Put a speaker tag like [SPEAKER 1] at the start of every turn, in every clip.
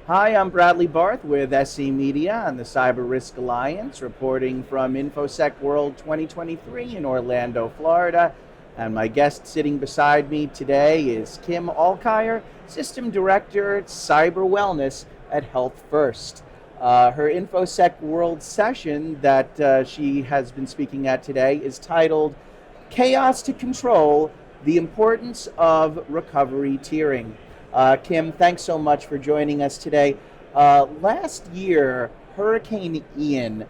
[SPEAKER 1] Hi, I'm Bradley Barth with SC Media on the Cyber Risk Alliance, reporting from InfoSec World 2023 in Orlando, Florida. And my guest sitting beside me today is Kim Alkire, System Director at Cyber Wellness at HealthFirst. Her InfoSec World session that she has been speaking at today is titled Chaos to Control: The Importance of Recovery Tiering. Kim, thanks so much for joining us today. Last year, Hurricane Ian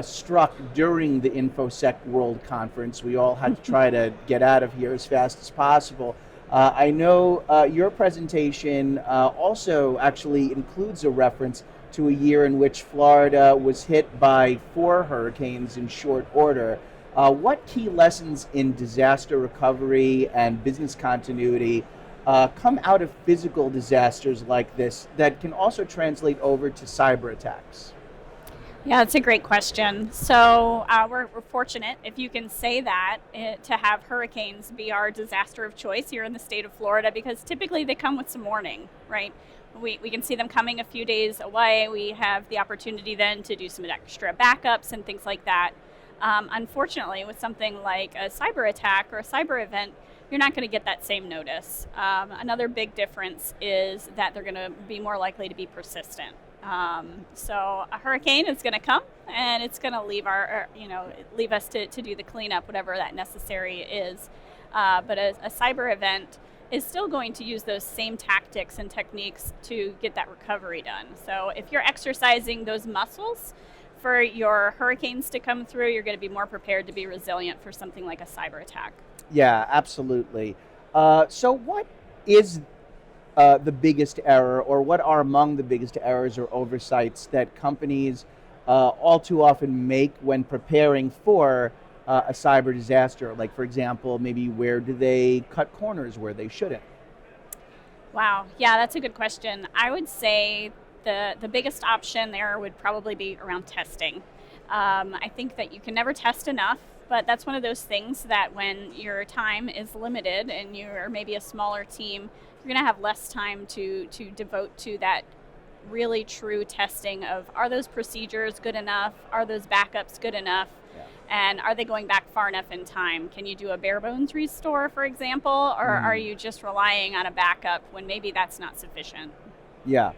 [SPEAKER 1] struck during the InfoSec World Conference. We all had to try to get out of here as fast as possible. I know your presentation also actually includes a reference to a year in which Florida was hit by 4 hurricanes in short order. What key lessons in disaster recovery and business continuity come out of physical disasters like this that can also translate over to cyber attacks?
[SPEAKER 2] Yeah, that's a great question. So we're fortunate, if you can say that, to have hurricanes be our disaster of choice here in the state of Florida, because typically they come with some warning, right? We can see them coming a few days away. We have the opportunity then to do some extra backups and things like that. Unfortunately, with something like a cyber attack or a cyber event, you're not going to get that same notice. Another big difference is that they're going to be more likely to be persistent. So a hurricane is going to come, and it's going to leave us to do the cleanup, whatever that necessary is. But a cyber event is still going to use those same tactics and techniques to get that recovery done. So if you're exercising those muscles for your hurricanes to come through, you're going to be more prepared to be resilient for something like a cyber attack.
[SPEAKER 1] Yeah, absolutely. So what is the biggest error, or what are among the biggest errors or oversights that companies all too often make when preparing for a cyber disaster? Like, for example, maybe where do they cut corners where they shouldn't?
[SPEAKER 2] Wow. Yeah, that's a good question. I would say the biggest option there would probably be around testing. I think that you can never test enough, but that's one of those things that when your time is limited and you're maybe a smaller team, you're going to have less time to devote to that really true testing of, are those procedures good enough? Are those backups good enough?
[SPEAKER 1] Yeah.
[SPEAKER 2] And are they going back far enough in time? Can you do a bare bones restore, for example, or are you just relying on a backup when maybe that's not sufficient?
[SPEAKER 1] Yeah.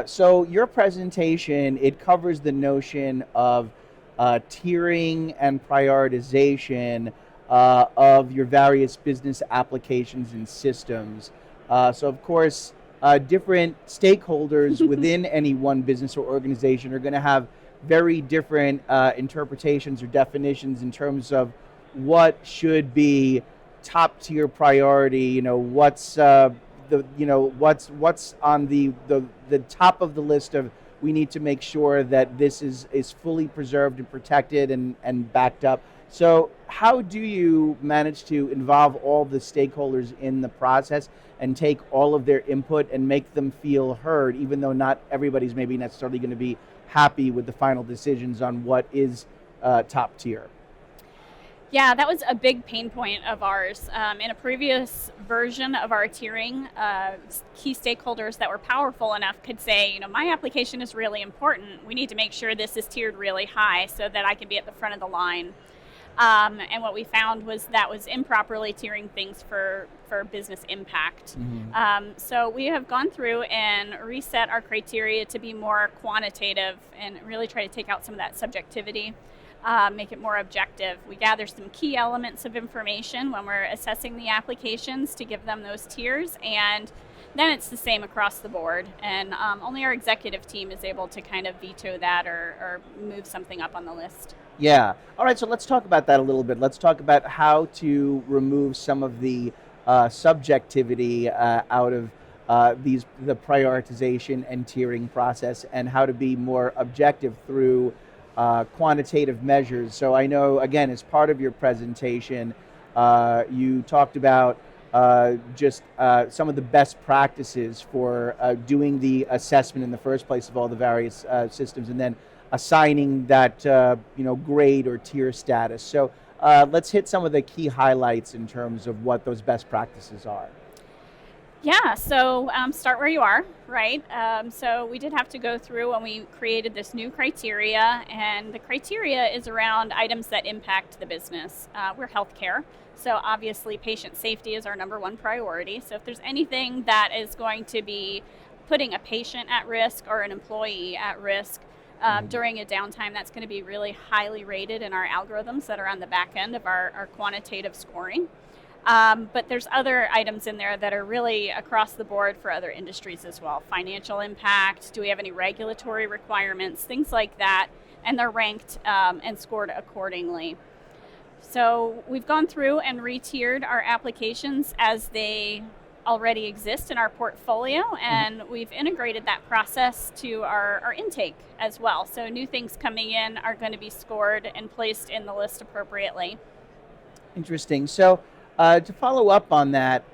[SPEAKER 1] So your presentation, it covers the notion of tiering and prioritization of your various business applications and systems. So of course, different stakeholders within any one business or organization are going to have very different interpretations or definitions in terms of what should be top tier priority. What's what's on the top of the list of, we need to make sure that this is fully preserved and protected and backed up. So how do you manage to involve all the stakeholders in the process and take all of their input and make them feel heard, even though not everybody's maybe necessarily going to be happy with the final decisions on what is top tier?
[SPEAKER 2] Yeah, that was a big pain point of ours. In a previous version of our tiering, key stakeholders that were powerful enough could say, my application is really important. We need to make sure this is tiered really high so that I can be at the front of the line. And what we found was that was improperly tiering things for business impact.
[SPEAKER 1] Mm-hmm.
[SPEAKER 2] So we have gone through and reset our criteria to be more quantitative and really try to take out some of that subjectivity. Make it more objective. We gather some key elements of information when we're assessing the applications to give them those tiers, and then it's the same across the board. And only our executive team is able to kind of veto that or move something up on the list.
[SPEAKER 1] Yeah. All right, so let's talk about that a little bit. Let's talk about how to remove some of the subjectivity out of the prioritization and tiering process, and how to be more objective through quantitative measures. So I know, again, as part of your presentation, you talked about just some of the best practices for doing the assessment in the first place of all the various systems, and then assigning that grade or tier status. So let's hit some of the key highlights in terms of what those best practices are.
[SPEAKER 2] Yeah, so start where you are, right? So we did have to go through when we created this new criteria, and the criteria is around items that impact the business. We're healthcare, so obviously patient safety is our number one priority. So if there's anything that is going to be putting a patient at risk or an employee at risk during a downtime, that's going to be really highly rated in our algorithms that are on the back end of our quantitative scoring. But there's other items in there that are really across the board for other industries as well. Financial impact, do we have any regulatory requirements, things like that, and they're ranked and scored accordingly. So we've gone through and re-tiered our applications as they already exist in our portfolio, and we've integrated that process to our intake as well. So new things coming in are going to be scored and placed in the list appropriately.
[SPEAKER 1] Interesting. So to follow up on that,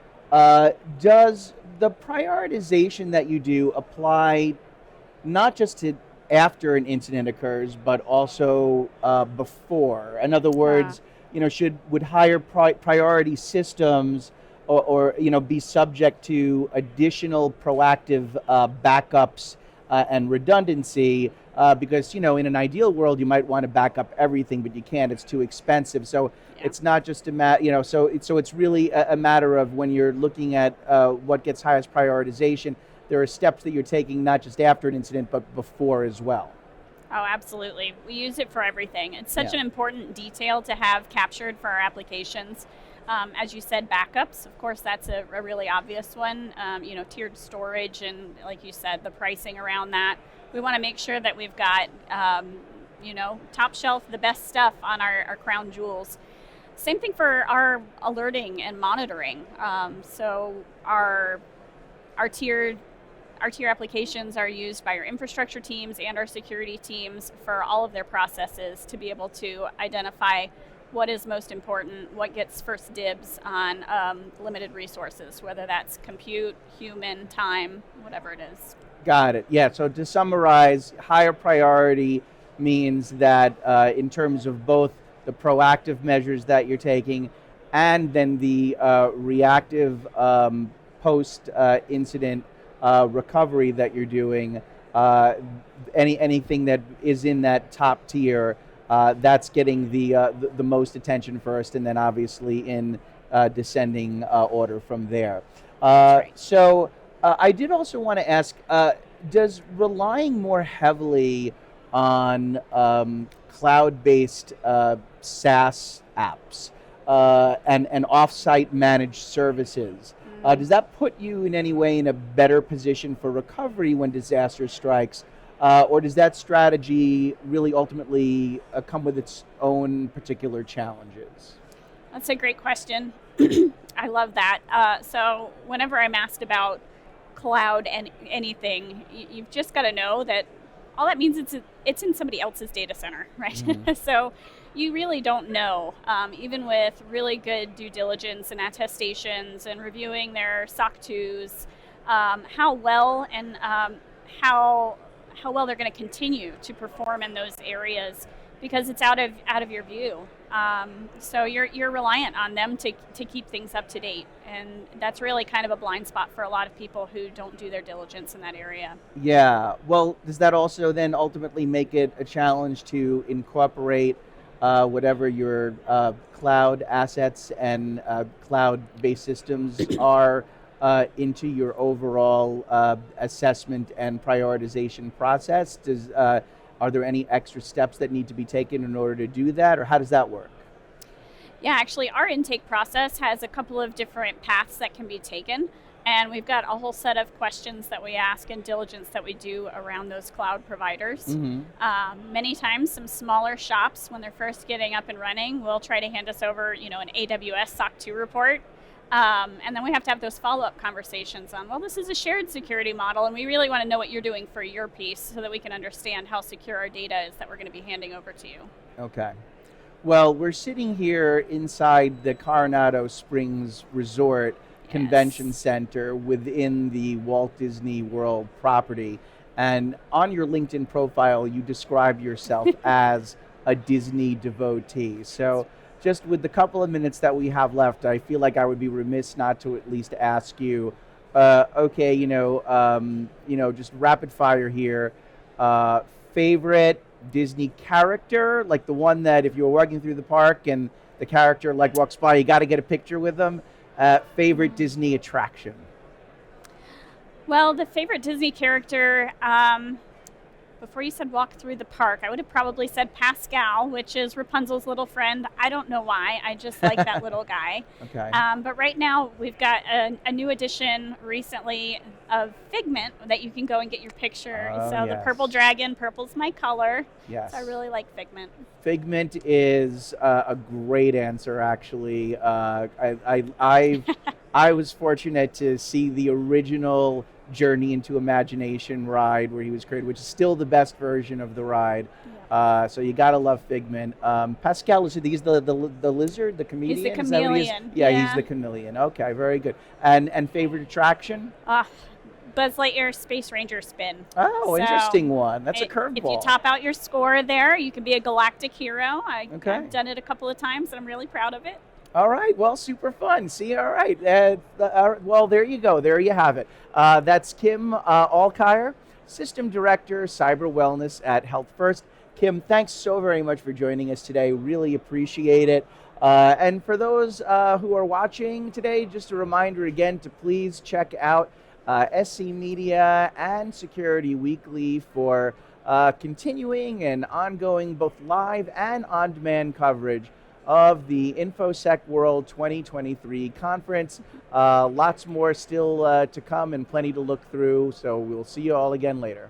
[SPEAKER 1] does the prioritization that you do apply not just to after an incident occurs, but also before? In other words, would higher priority systems or be subject to additional proactive backups and redundancy? Because in an ideal world, you might want to back up everything, but you can't. It's too expensive. So it's not just a matter, so it's really a matter of when you're looking at what gets highest prioritization, there are steps that you're taking not just after an incident, but before as well.
[SPEAKER 2] Oh, absolutely. We use it for everything. It's such an important detail to have captured for our applications. As you said, backups, of course, that's a really obvious one. Tiered storage and, like you said, the pricing around that. We want to make sure that we've got, top shelf, the best stuff on our crown jewels. Same thing for our alerting and monitoring. So our tier applications are used by our infrastructure teams and our security teams for all of their processes to be able to identify what is most important, what gets first dibs on limited resources, whether that's compute, human, time, whatever it is.
[SPEAKER 1] Got it. Yeah, so to summarize, higher priority means that in terms of both the proactive measures that you're taking and then the reactive post-incident recovery that you're doing, anything that is in that top tier, that's getting the most attention first, and then obviously in descending order from there.
[SPEAKER 2] Right.
[SPEAKER 1] So I did also want to ask, does relying more heavily on cloud-based SaaS apps and off-site managed services, does that put you in any way in a better position for recovery when disaster strikes? Or does that strategy really ultimately come with its own particular challenges?
[SPEAKER 2] That's a great question. I love that. So whenever I'm asked about cloud and anything, you've just got to know that all that means it's in somebody else's data center, right? Mm-hmm. So you really don't know, even with really good due diligence and attestations and reviewing their SOC 2s, how well and how well they're going to continue to perform in those areas, because it's out of your view. So you're reliant on them to keep things up to date, and that's really kind of a blind spot for a lot of people who don't do their diligence in that area.
[SPEAKER 1] Yeah. Well, does that also then ultimately make it a challenge to incorporate whatever your cloud assets and cloud-based systems are into your overall assessment and prioritization process? Are there any extra steps that need to be taken in order to do that, or how does that work?
[SPEAKER 2] Yeah, actually, our intake process has a couple of different paths that can be taken, and we've got a whole set of questions that we ask and diligence that we do around those cloud providers. Mm-hmm. Many times, some smaller shops, when they're first getting up and running, will try to hand us over, an AWS SOC 2 report. And then we have to have those follow-up conversations on, well, this is a shared security model, and we really want to know what you're doing for your piece so that we can understand how secure our data is that we're going to be handing over to you.
[SPEAKER 1] Okay. Well, we're sitting here inside the Coronado Springs Resort Convention Center within the Walt Disney World property. And on your LinkedIn profile, you describe yourself as a Disney devotee. So just with the couple of minutes that we have left, I feel like I would be remiss not to at least ask you, Okay, just rapid fire here. Favorite Disney character, like the one that if you were walking through the park and the character like walks by, you got to get a picture with them. Favorite Disney attraction.
[SPEAKER 2] Well, the favorite Disney character, before you said walk through the park, I would have probably said Pascal, which is Rapunzel's little friend. I don't know why. I just like that little guy.
[SPEAKER 1] Okay.
[SPEAKER 2] But right now, we've got a new edition recently of Figment that you can go and get your picture.
[SPEAKER 1] Oh,
[SPEAKER 2] so the
[SPEAKER 1] yes.
[SPEAKER 2] purple dragon, purple's my color.
[SPEAKER 1] Yes.
[SPEAKER 2] So I really like Figment.
[SPEAKER 1] Figment is a great answer, actually. I was fortunate to see the original Journey into Imagination ride where he was created, which is still the best version of the ride.
[SPEAKER 2] Yeah.
[SPEAKER 1] So you gotta love Figment. Pascal, he's the lizard, the chameleon?
[SPEAKER 2] He's the
[SPEAKER 1] Is that what he is?
[SPEAKER 2] chameleon.
[SPEAKER 1] Yeah, he's the chameleon. Okay, very good. And favorite attraction?
[SPEAKER 2] Buzz Lightyear Space Ranger spin.
[SPEAKER 1] Oh,
[SPEAKER 2] So,
[SPEAKER 1] interesting one. That's a curveball.
[SPEAKER 2] If you top out your score there, you can be a galactic hero. I've done it a couple of times, and I'm really proud of it.
[SPEAKER 1] All right. Well, super fun. See, all right. Well, there you go. There you have it. That's Kim Alkire, System Director, Cyber Wellness at HealthFirst. Kim, thanks so very much for joining us today. Really appreciate it. And for those who are watching today, just a reminder again to please check out SC Media and Security Weekly for continuing and ongoing both live and on-demand coverage of the InfoSec World 2023 conference. Lots more still to come and plenty to look through. So we'll see you all again later.